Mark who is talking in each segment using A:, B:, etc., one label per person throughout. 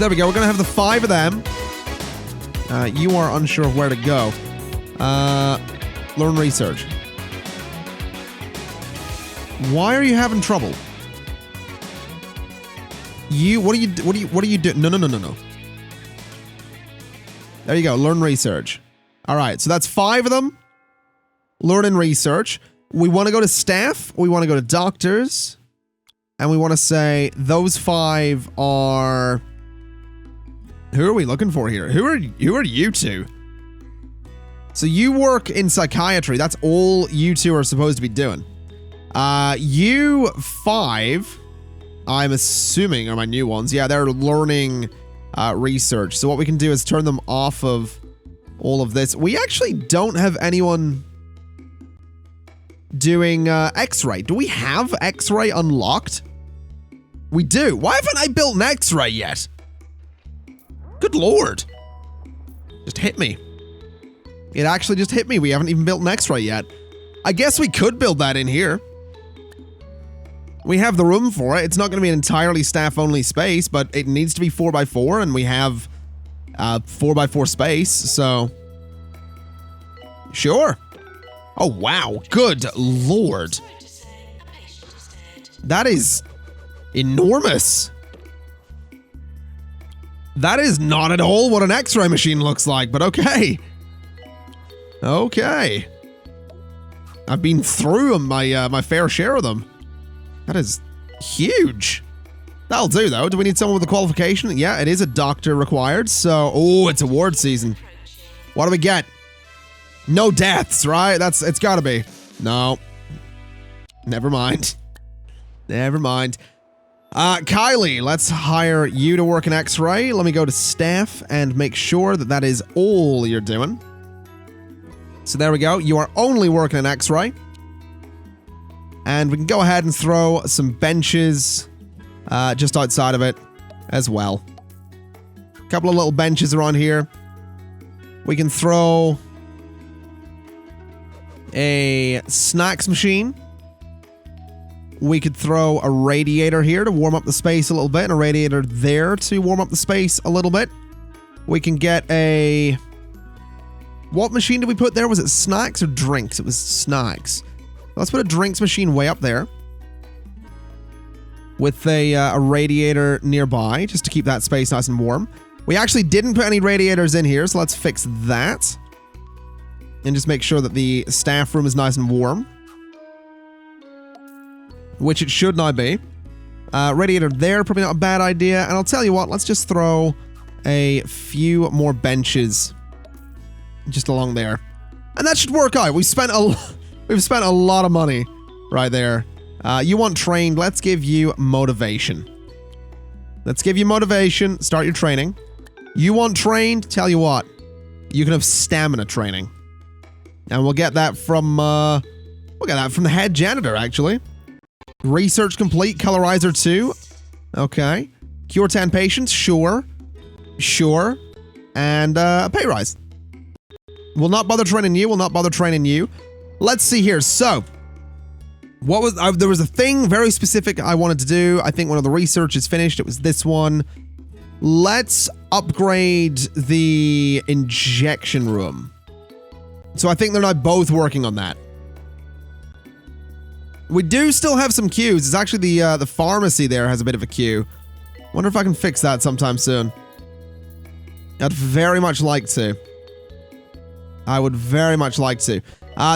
A: so there we go. We're going to have the 5 of them. You are unsure of where to go. Learn research. Why are you having trouble? What are you doing? No. There you go. Learn research. All right. So that's 5 of them. Learn and research. We want to go to staff. We want to go to doctors. And we want to say those 5 are... Who are we looking for here? Who are you two? So you work in psychiatry. That's all you two are supposed to be doing. You 5, I'm assuming, are my new ones. Yeah, they're learning research. So what we can do is turn them off of all of this. We actually don't have anyone doing X-ray. Do we have X-ray unlocked? We do. Why haven't I built an X-ray yet? Good lord. Just hit me. It actually just hit me. We haven't even built an X-ray yet. I guess we could build that in here. We have the room for it. It's not going to be an entirely staff-only space, but it needs to be 4x4, and we have 4x4 space, so... Sure. Oh, wow. Good lord. That is enormous. That is not at all what an X-ray machine looks like, but okay. Okay. I've been through my fair share of them. That is huge. That'll do, though. Do we need someone with a qualification? Yeah, it is a doctor required, so... Oh, it's award season. What do we get? No deaths, right? It's gotta be. No. Never mind. Never mind. Kylie, let's hire you to work in X-ray. Let me go to staff and make sure that that is all you're doing. So there we go. You are only working in X-ray. And we can go ahead and throw some benches just outside of it as well. A couple of little benches around here. We can throw a snacks machine. We could throw a radiator here to warm up the space a little bit, and a radiator there to warm up the space a little bit. We can get a... What machine did we put there? Was it snacks or drinks? It was snacks. Let's put a drinks machine way up there with a radiator nearby just to keep that space nice and warm. We actually didn't put any radiators in here, so let's fix that. And just make sure that the staff room is nice and warm. Which it should now be. Radiator there, probably not a bad idea. And I'll tell you what, let's just throw a few more benches just along there. And that should work out. We've spent a lot of money right there. You want trained, let's give you motivation. Let's give you motivation, start your training. You want trained, tell you what, you can have stamina training. And we'll get that from the head janitor, actually. Research complete, colorizer 2. Okay. Cure 10 patients, sure. Sure. And a pay rise. We'll not bother training you, we'll not bother training you. Let's see here. So, what was there was a thing very specific I wanted to do. I think one of the research is finished. It was this one. Let's upgrade the injection room. So I think they're now both working on that. We do still have some queues. It's actually the pharmacy there has a bit of a queue. Wonder if I can fix that sometime soon. I'd very much like to. I would very much like to.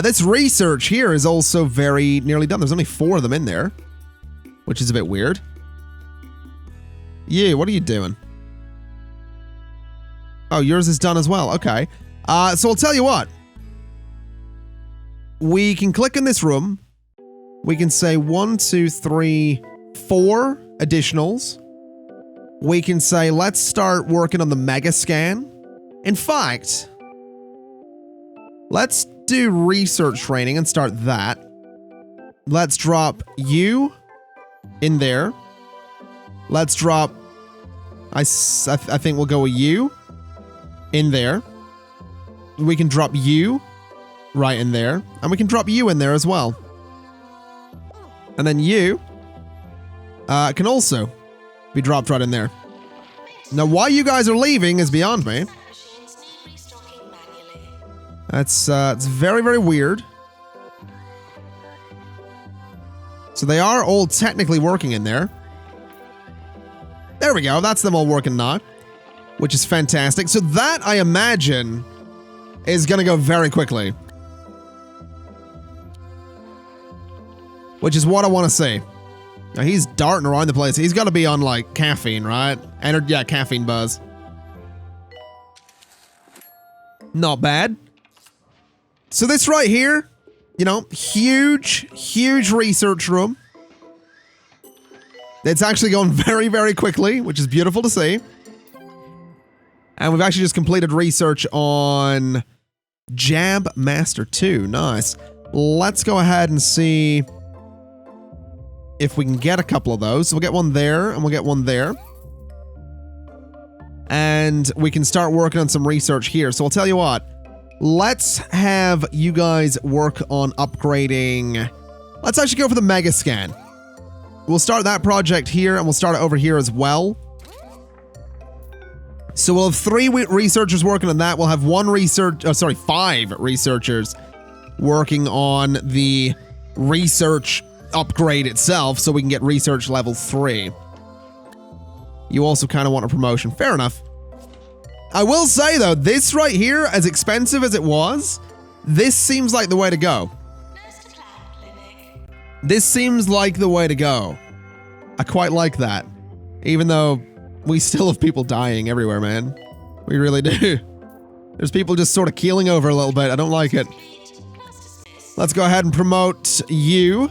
A: This research here is also very nearly done. There's only 4 of them in there, which is a bit weird. You, what are you doing? Oh, yours is done as well. Okay. So I'll tell you what. We can click in this room. We can say 1, 2, 3, 4 additionals. We can say, let's start working on the mega scan. In fact, let's do research training and start that. Let's drop you in there. Let's drop, I think we'll go with you in there. We can drop you right in there. And we can drop you in there as well. And then you can also be dropped right in there. Now, why you guys are leaving is beyond me. That's it's very, very weird. So they are all technically working in there. There we go. That's them all working now, which is fantastic. So that, I imagine, is going to go very quickly. Which is what I want to see. Now, he's darting around the place. He's got to be on, like, caffeine, right? Yeah, caffeine buzz. Not bad. So this right here, you know, huge, huge research room. It's actually going very, very quickly, which is beautiful to see. And we've actually just completed research on Jab Master 2. Nice. Let's go ahead and see if we can get a couple of those. So we'll get one there, and we'll get one there. And we can start working on some research here. So I'll tell you what. Let's have you guys work on upgrading. Let's actually go for the Mega Scan. We'll start that project here, and we'll start it over here as well. So we'll have 3 researchers working on that. We'll have 5 researchers working on the research upgrade itself, so we can get research level 3. You also kind of want a promotion. Fair enough. I will say, though, this right here, as expensive as it was, this seems like the way to go. This seems like the way to go. I quite like that. Even though we still have people dying everywhere, man. We really do. There's people just sort of keeling over a little bit. I don't like it. Let's go ahead and promote you,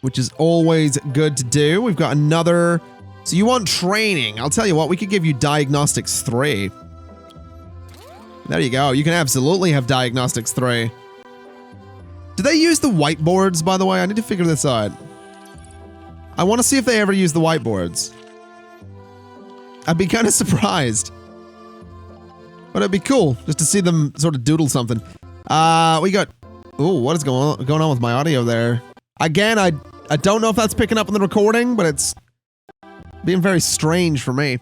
A: which is always good to do. We've got another... So you want training. I'll tell you what, we could give you Diagnostics 3. There you go. You can absolutely have Diagnostics 3. Do they use the whiteboards, by the way? I need to figure this out. I want to see if they ever use the whiteboards. I'd be kind of surprised. But it'd be cool just to see them sort of doodle something. We got... Ooh, what is going on with my audio there? Again, I don't know if that's picking up on the recording, but it's being very strange for me.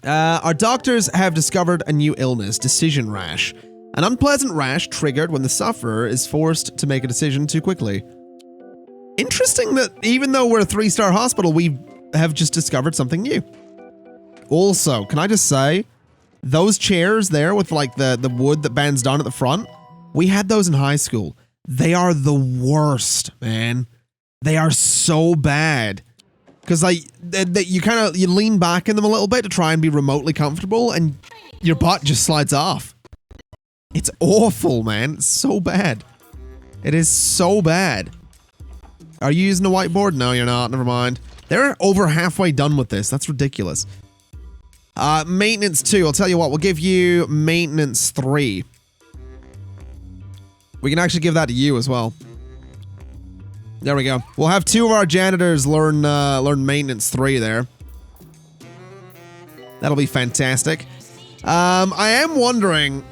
A: Our doctors have discovered a new illness, decision rash. An unpleasant rash triggered when the sufferer is forced to make a decision too quickly. Interesting that even though we're a 3-star hospital, we have just discovered something new. Also, can I just say, those chairs there with like the wood that bends down at the front, we had those in high school. They are the worst, man. They are so bad. Because like you lean back in them a little bit to try and be remotely comfortable, and your butt just slides off. It's awful, man. It's so bad. It is so bad. Are you using a whiteboard? No, you're not. Never mind. They're over halfway done with this. That's ridiculous. Maintenance 2. I'll tell you what. We'll give you maintenance 3. We can actually give that to you as well. There we go. We'll have 2 of our janitors learn maintenance 3 there. That'll be fantastic. I am wondering,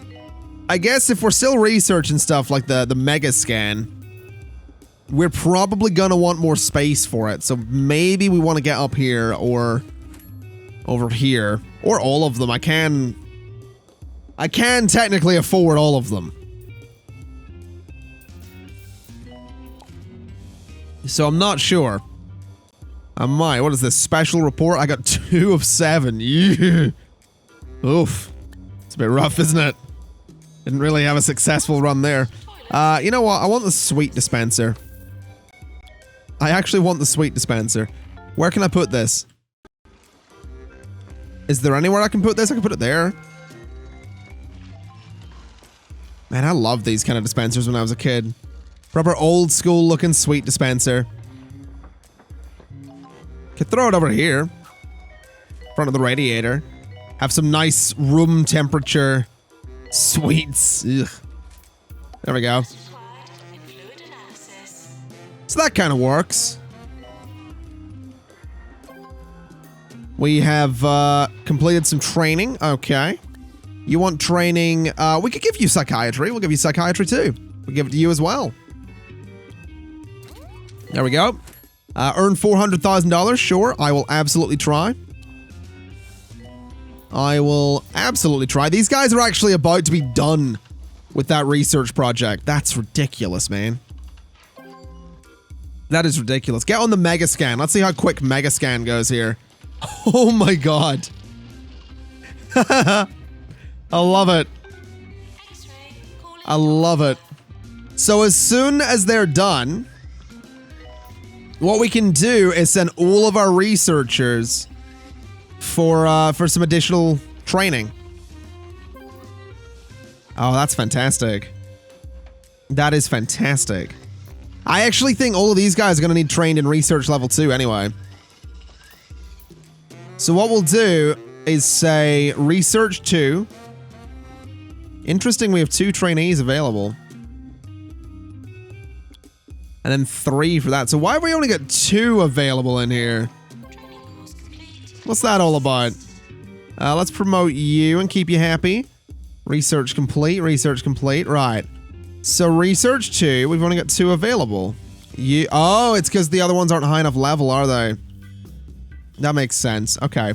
A: I guess if we're still researching stuff like the Mega Scan, we're probably gonna want more space for it. So maybe we want to get up here or over here or all of them. I can technically afford all of them. So I'm not sure. I might. What is this? Special report? I got 2 of 7. Yeah. Oof. It's a bit rough, isn't it? Didn't really have a successful run there. You know what? I want the sweet dispenser. I actually want the sweet dispenser. Where can I put this? Is there anywhere I can put this? I can put it there. Man, I loved these kind of dispensers when I was a kid. Proper old school looking sweet dispenser. Could throw it over here. In front of the radiator. Have some nice room temperature sweets. Ugh. There we go. So that kind of works. We have completed some training. Okay. You want training? We could give you psychiatry. We'll give you psychiatry too. We'll give it to you as well. There we go. Earn $400,000. Sure, I will absolutely try. I will absolutely try. These guys are actually about to be done with that research project. That's ridiculous, man. That is ridiculous. Get on the mega scan. Let's see how quick mega scan goes here. Oh my god. I love it. I love it. So as soon as they're done, what we can do is send all of our researchers for some additional training. Oh, that's fantastic. That is fantastic. I actually think all of these guys are going to need trained in research level 2 anyway. So what we'll do is say research 2. Interesting, we have 2 trainees available. And then 3 for that. So why have we only got 2 available in here? What's that all about? Let's promote you and keep you happy. Research complete, research complete. Right. So research 2, we've only got 2 available. Oh, it's because the other ones aren't high enough level, are they? That makes sense. Okay.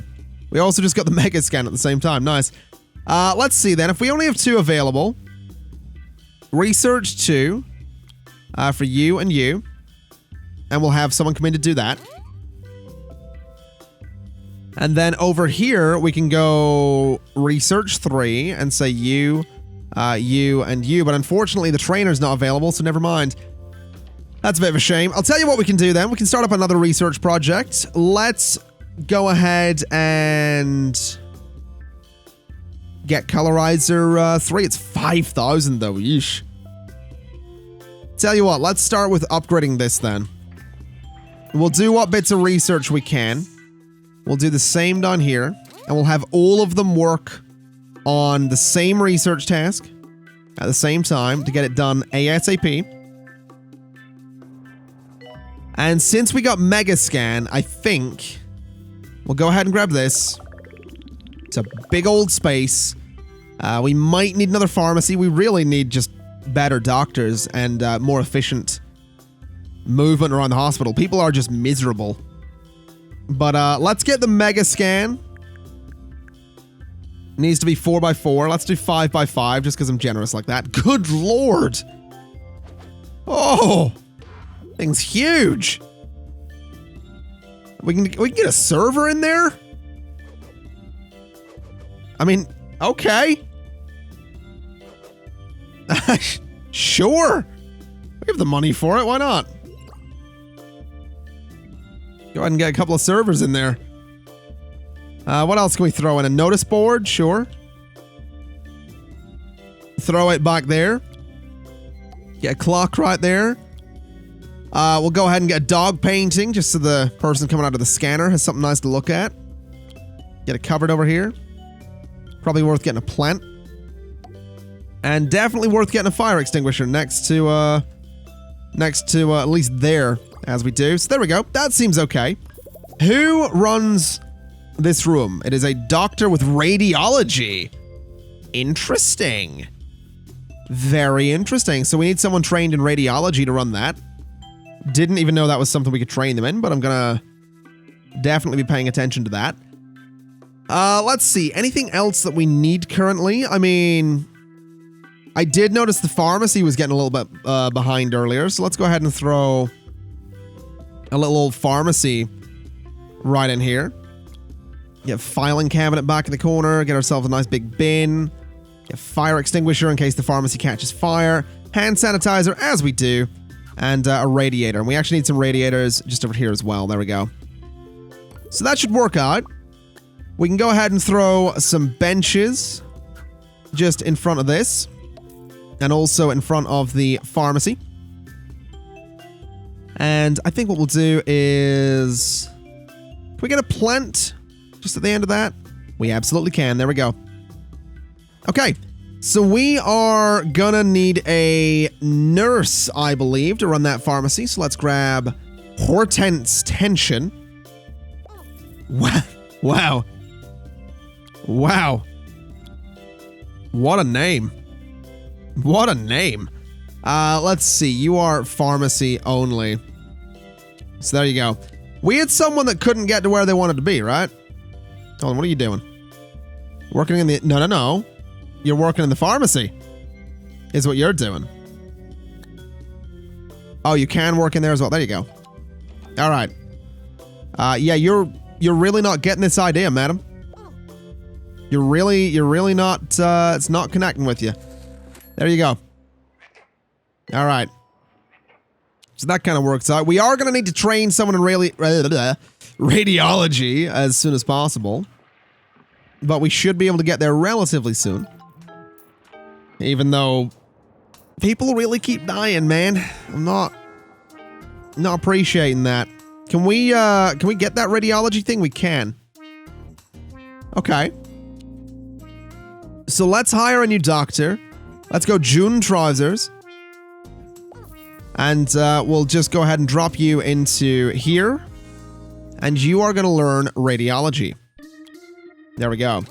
A: We also just got the mega scan at the same time. Nice. Let's see then. If we only have 2 available, research 2 for you and you. And we'll have someone come in to do that. And then over here, we can go research 3 and say you, you, and you. But unfortunately, the trainer's not available, so never mind. That's a bit of a shame. I'll tell you what we can do then. We can start up another research project. Let's go ahead and get Colorizer 3. It's 5,000 though. Yeesh. Tell you what, let's start with upgrading this then. We'll do what bits of research we can. We'll do the same down here, and we'll have all of them work on the same research task at the same time to get it done ASAP. And since we got Mega Scan, I think we'll go ahead and grab this. It's a big old space. We might need another pharmacy. We really need just better doctors and more efficient movement around the hospital. People are just miserable. But let's get the Mega Scan. Needs to be 4x4. Let's do 5x5 just because I'm generous like that. Good lord. Oh, thing's huge. We can get a server in there? I mean, okay. Sure. We have the money for it. Why not? Go ahead and get a couple of servers in there. What else can we throw in? A notice board? Sure. Throw it back there. Get a clock right there. We'll go ahead and get a dog painting just so the person coming out of the scanner has something nice to look at. Get a cupboard over here. Probably worth getting a plant. And definitely worth getting a fire extinguisher next to at least there as we do. So there we go. That seems okay. Who runs this room? It is a doctor with radiology. Interesting. Very interesting. So we need someone trained in radiology to run that. Didn't even know that was something we could train them in, but I'm gonna definitely be paying attention to that. Let's see. Anything else that we need currently? I mean, I did notice the pharmacy was getting a little bit behind earlier, so let's go ahead and throw a little old pharmacy right in here. Get a filing cabinet back in the corner, get ourselves a nice big bin, get a fire extinguisher in case the pharmacy catches fire, hand sanitizer as we do, and a radiator. And we actually need some radiators just over here as well. There we go. So that should work out. We can go ahead and throw some benches just in front of this. And also in front of the pharmacy. And I think what we'll do is... Can we get a plant just at the end of that? We absolutely can. There we go. Okay. So we are gonna need a nurse, I believe, to run that pharmacy. So let's grab Hortense Tension. Wow. Wow. Wow. What a name. What a name. Let's see. You are pharmacy only. So there you go. We had someone that couldn't get to where they wanted to be, right? Hold on, what are you doing? Working in the... No. You're working in the pharmacy. Is what you're doing. Oh, you can work in there as well. There you go. All right. Yeah, you're really not getting this idea, madam. You're really not, it's not connecting with you. There you go. All right. So that kind of works out. We are going to need to train someone in radiology as soon as possible. But we should be able to get there relatively soon. Even though people really keep dying, man. I'm not appreciating that. Can we get that radiology thing? We can. Okay. So let's hire a new doctor. Let's go June Trousers. And we'll just go ahead and drop you into here. And you are going to learn radiology. There we go.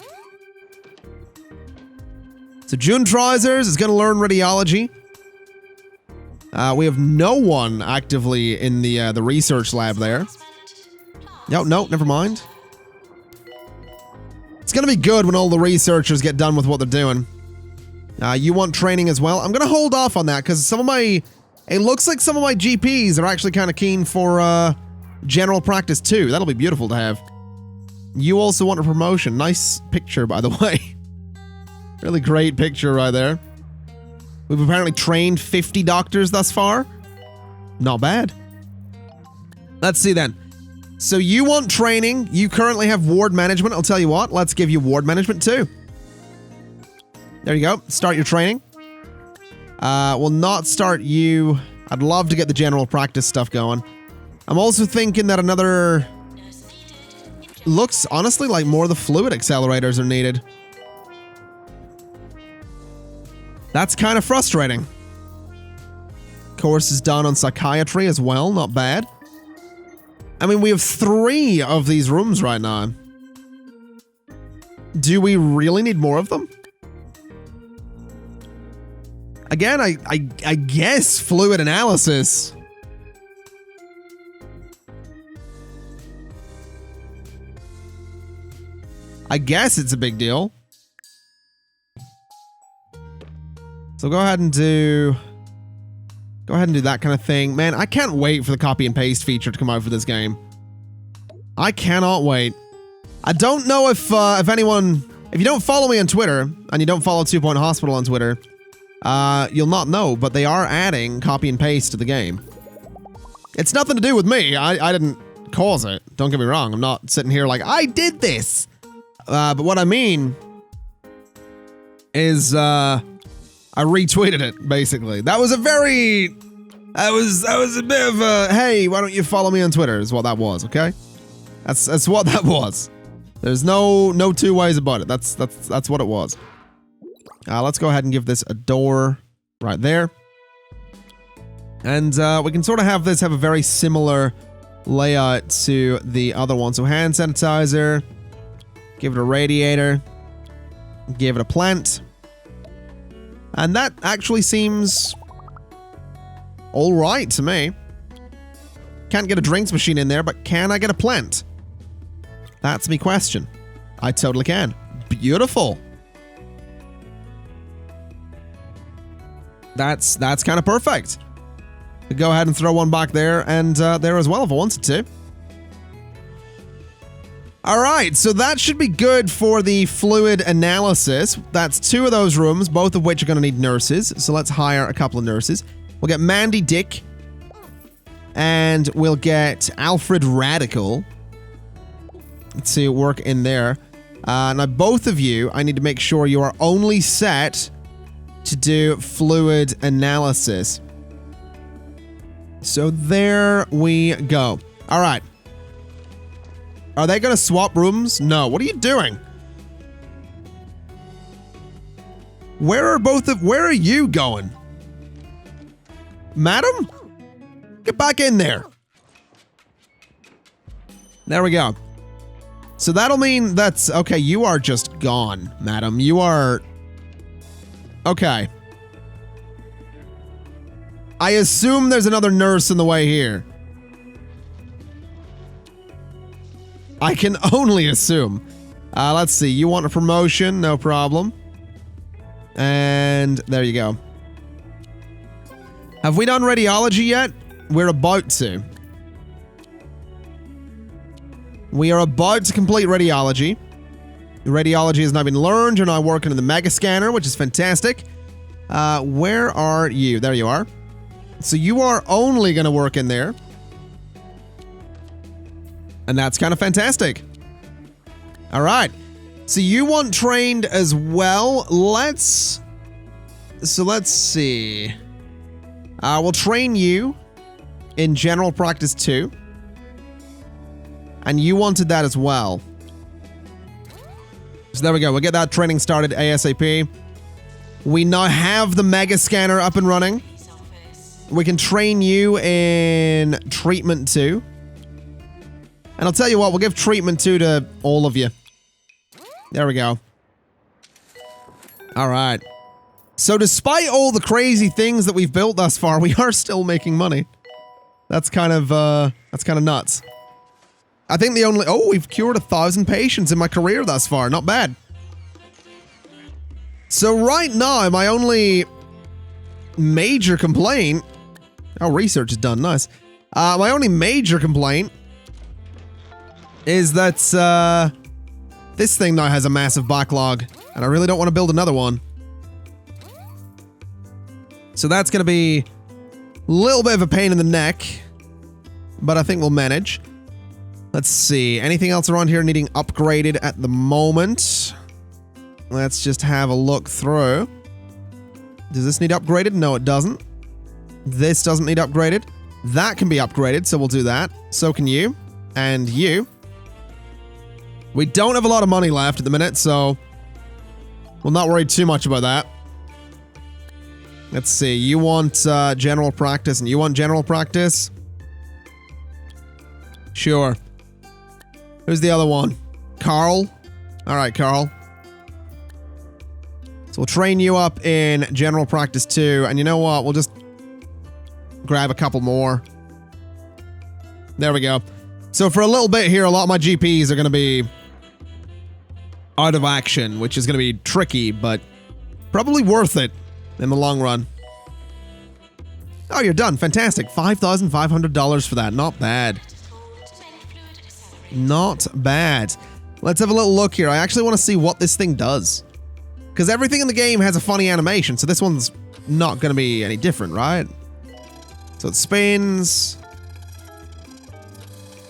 A: So June Trousers is going to learn radiology. We have no one actively in the research lab there. No, never mind. It's going to be good when all the researchers get done with what they're doing. You want training as well? I'm going to hold off on that because it looks like some of my GPs are actually kind of keen for general practice too. That'll be beautiful to have. You also want a promotion. Nice picture, by the way. Really great picture right there. We've apparently trained 50 doctors thus far. Not bad. Let's see then. So you want training. You currently have ward management. I'll tell you what. Let's give you ward management too. There you go. Start your training. We'll not start you. I'd love to get the general practice stuff going. I'm also thinking that another... Looks honestly like more of the fluid accelerators are needed. That's kind of frustrating. Course is done on psychiatry as well. Not bad. I mean, we have 3 of these rooms right now. Do we really need more of them? Again, I guess fluid analysis. I guess it's a big deal. So go ahead and do that kind of thing. Man, I can't wait for the copy and paste feature to come out for this game. I cannot wait. I don't know if you don't follow me on Twitter and you don't follow 2 Point Hospital on Twitter, you'll not know, but they are adding copy and paste to the game. It's nothing to do with me. I didn't cause it. Don't get me wrong. I'm not sitting here like, I did this. But what I mean is, I retweeted it, basically. That was a bit of a, hey, why don't you follow me on Twitter, is what that was, okay? That's what that was. There's no 2 ways about it. That's what it was. Let's go ahead and give this a door right there. And we can sort of have this have a very similar layout to the other one. So hand sanitizer, give it a radiator, give it a plant. And that actually seems all right to me. Can't get a drinks machine in there, but can I get a plant? That's me question. I totally can. Beautiful. That's kind of perfect. I'll go ahead and throw one back there and there as well if I wanted to. Alright, so that should be good for the fluid analysis. That's 2 of those rooms, both of which are going to need nurses. So let's hire a couple of nurses. We'll get Mandy Dick. And we'll get Alfred Radical to work in there. Now, both of you, I need to make sure you are only set to do fluid analysis. So there we go. Alright. Are they gonna swap rooms? No. What are you doing? Where are you going? Madam? Get back in there. There we go. So that'll mean that's... Okay, you are just gone, madam. You are... Okay. I assume there's another nurse in the way here. I can only assume. Let's see. You want a promotion? No problem. And there you go. Have we done radiology yet? We're about to. We are about to complete radiology. The radiology has now been learned. You're now working in the mega scanner, which is fantastic. Where are you? There you are. So you are only going to work in there. And that's kind of fantastic. All right. So you want trained as well. Let's see. We'll train you in general practice 2. And you wanted that as well. So there we go. We'll get that training started ASAP. We now have the mega scanner up and running. We can train you in treatment 2. And I'll tell you what, we'll give treatment 2 to all of you. There we go. All right. So despite all the crazy things that we've built thus far, we are still making money. That's kind of nuts. I think the only... Oh, we've cured 1,000 patients in my career thus far. Not bad. So right now, my only major complaint... Oh, research is done. Nice. My only major complaint is that this thing now has a massive backlog, and I really don't want to build another one. So that's going to be a little bit of a pain in the neck, but I think we'll manage. Let's see. Anything else around here needing upgraded at the moment? Let's just have a look through. Does this need upgraded? No, it doesn't. This doesn't need upgraded. That can be upgraded, so we'll do that. So can you. And you. We don't have a lot of money left at the minute, so we'll not worry too much about that. Let's see. You want general practice, and you want general practice? Sure. Who's the other one? Carl? Alright, Carl. So we'll train you up in general practice 2, and you know what? We'll just grab a couple more. There we go. So for a little bit here, a lot of my GPs are going to be out of action, which is going to be tricky, but probably worth it in the long run. Oh, you're done. Fantastic. $5,500 for that. Not bad. Not bad. Let's have a little look here. I actually want to see what this thing does. Because everything in the game has a funny animation, so this one's not going to be any different, right? So it spins.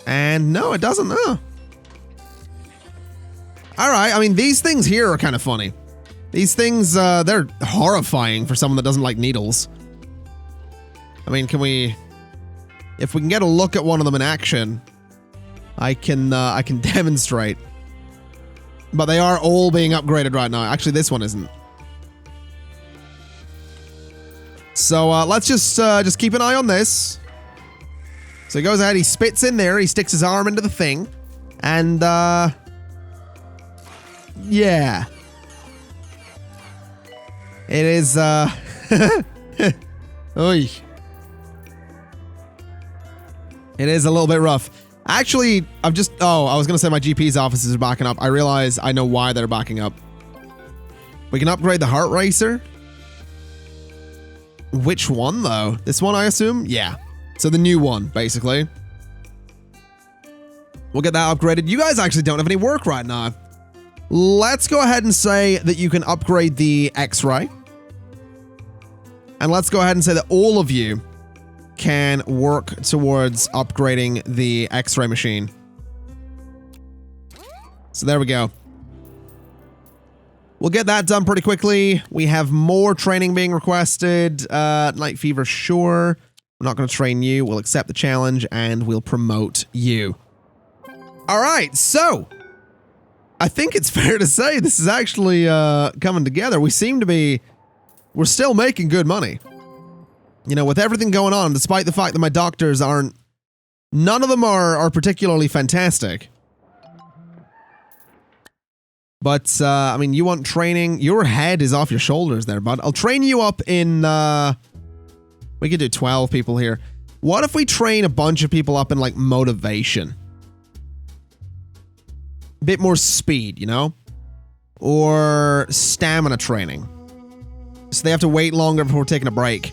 A: And no, it doesn't. Oh. Alright, I mean, these things here are kind of funny. These things, they're horrifying for someone that doesn't like needles. I mean, can we... If we can get a look at one of them in action, I can demonstrate. But they are all being upgraded right now. Actually, this one isn't. So, let's just keep an eye on this. So he goes ahead, he spits in there, he sticks his arm into the thing, and, yeah. It is, Oy. It is a little bit rough. Actually, I was gonna say my GP's offices are backing up. I realize I know why they're backing up. We can upgrade the heart racer. Which one, though? This one, I assume? Yeah. So the new one, basically. We'll get that upgraded. You guys actually don't have any work right now. Let's go ahead and say that you can upgrade the X-ray. And let's go ahead and say that all of you can work towards upgrading the X-ray machine. So there we go. We'll get that done pretty quickly. We have more training being requested. Night fever, sure. We're not going to train you. We'll accept the challenge and we'll promote you. All right, so I think it's fair to say this is actually coming together. We seem to be... We're still making good money. You know, with everything going on, despite the fact that my doctors aren't... None of them are particularly fantastic. But, I mean, you want training... Your head is off your shoulders there, bud. I'll train you up in, we could do 12 people here. What if we train a bunch of people up in, like, motivation? bit more speed, you know? Or stamina training. So they have to wait longer before taking a break.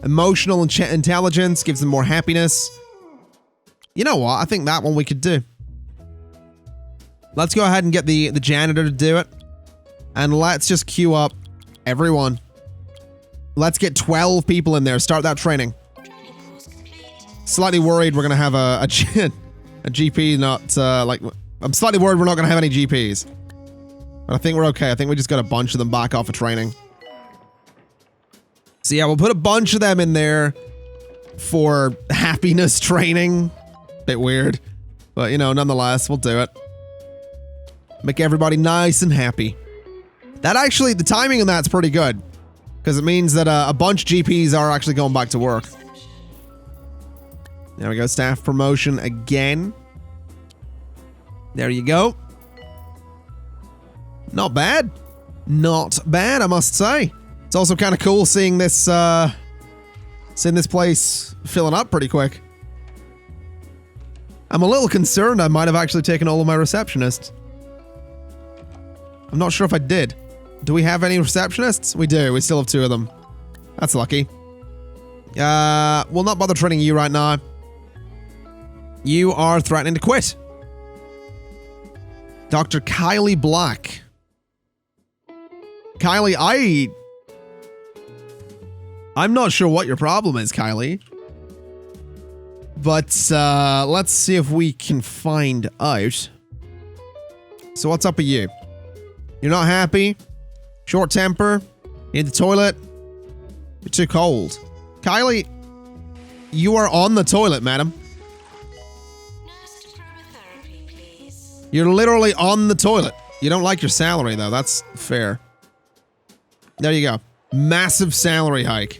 A: Emotional intelligence gives them more happiness. You know what? I think that one we could do. Let's go ahead and get the janitor to do it. And let's just queue up everyone. Let's get 12 people in there. Start that training. Slightly worried we're going to have a GP not, like... I'm slightly worried we're not going to have any GPs. But I think we're okay. I think we just got a bunch of them back off of training. So yeah, we'll put a bunch of them in there for happiness training. Bit weird. But, you know, nonetheless, we'll do it. Make everybody nice and happy. That actually, the timing on that's pretty good. Because it means that a bunch of GPs are actually going back to work. There we go, staff promotion again. There you go. Not bad. Not bad, I must say. It's also kind of cool seeing this place filling up pretty quick. I'm a little concerned I might have actually taken all of my receptionists. I'm not sure if I did. Do we have any receptionists? We do. We still have 2 of them. That's lucky. We'll not bother training you right now. You are threatening to quit. Dr. Kylie Black. Kylie, I'm not sure what your problem is, Kylie. But, let's see if we can find out. So what's up with you? You're not happy? Short temper? You need the toilet? You're too cold. Kylie, you are on the toilet, madam. You're literally on the toilet. You don't like your salary, though. That's fair. There you go. Massive salary hike.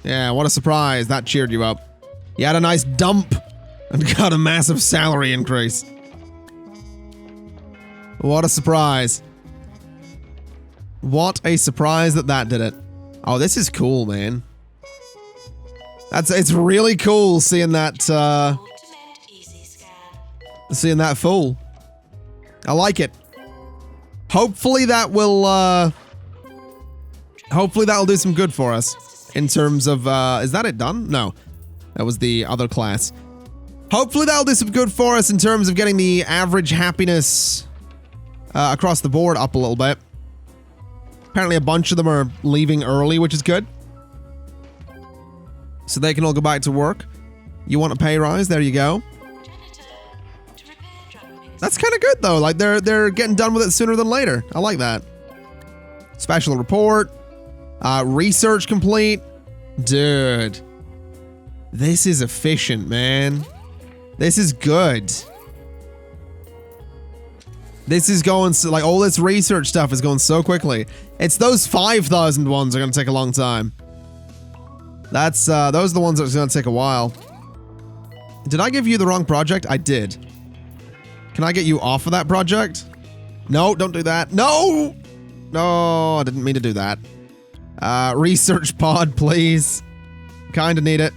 A: Yeah, what a surprise. That cheered you up. You had a nice dump and got a massive salary increase. What a surprise. What a surprise that did it. Oh, this is cool, man. It's really cool seeing that, seeing that full. I like it. Hopefully that will, hopefully that'll do some good for us in terms of, is that it done? No, that was the other class. Hopefully that'll do some good for us in terms of getting the average happiness across the board up a little bit. Apparently a bunch of them are leaving early, which is good. So they can all go back to work. You want a pay rise? There you go. That's kind of good though. Like they're getting done with it sooner than later. I like that. Special report. Research complete. Dude. This is efficient, man. This is good. This is going so, like, all this research stuff is going so quickly. It's those 5,000 ones are going to take a long time. That's, those are the ones that's going to take a while. Did I give you the wrong project? I did. Can I get you off of that project? No, don't do that. No! No, I didn't mean to do that. Research pod, please. Kinda need it.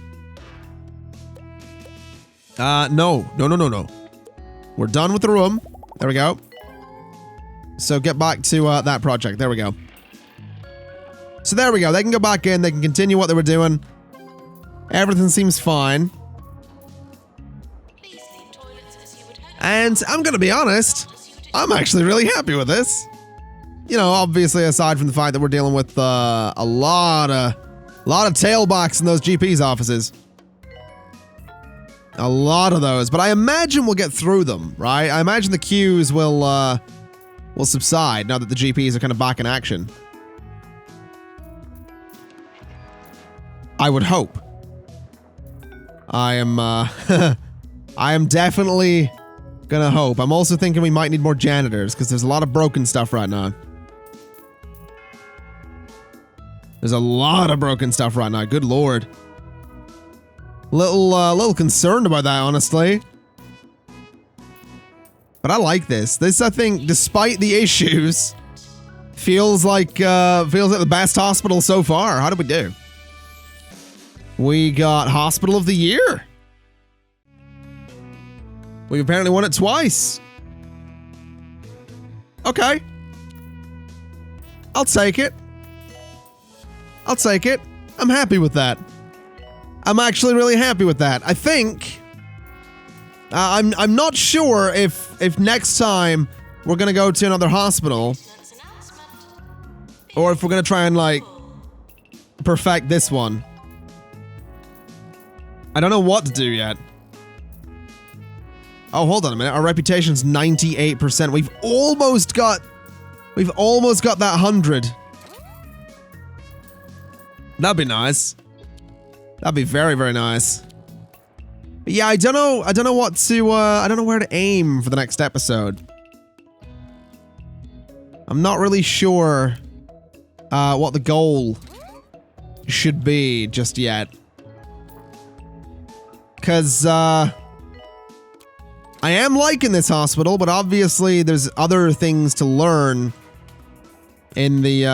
A: No. We're done with the room. There we go. So get back to that project. There we go. So there we go. They can go back in. They can continue what they were doing. Everything seems fine. And I'm going to be honest. I'm actually really happy with this. You know, obviously, aside from the fact that we're dealing with a lot of tailbacks in those GP's offices. A lot of those, but I imagine we'll get through them, right? I imagine the queues will subside now that the GPs are kind of back in action. I would hope. I am, I am definitely gonna hope. I'm also thinking we might need more janitors because there's a lot of broken stuff right now. There's a lot of broken stuff right now. Good lord. Little concerned about that, honestly. But I like this. This, I think, despite the issues, feels like the best hospital so far. How did we do? We got Hospital of the Year. We apparently won it twice. Okay. I'll take it. I'll take it. I'm happy with that. I'm actually really happy with that. I think... I'm not sure if next time we're gonna go to another hospital, or if we're gonna try and, like, perfect this one. I don't know what to do yet. Oh, hold on a minute. Our reputation's 98%. We've almost got that 100. That'd be nice. That'd be very, very nice. But yeah, I don't know what to, I don't know where to aim for the next episode. I'm not really sure, what the goal should be just yet. 'Cause, I am liking this hospital, but obviously there's other things to learn in the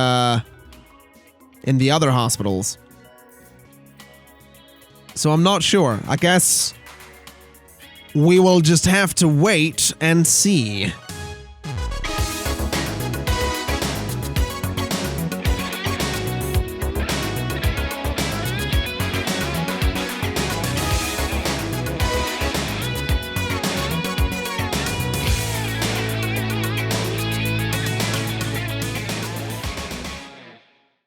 A: other hospitals. So I'm not sure. I guess we will just have to wait and see.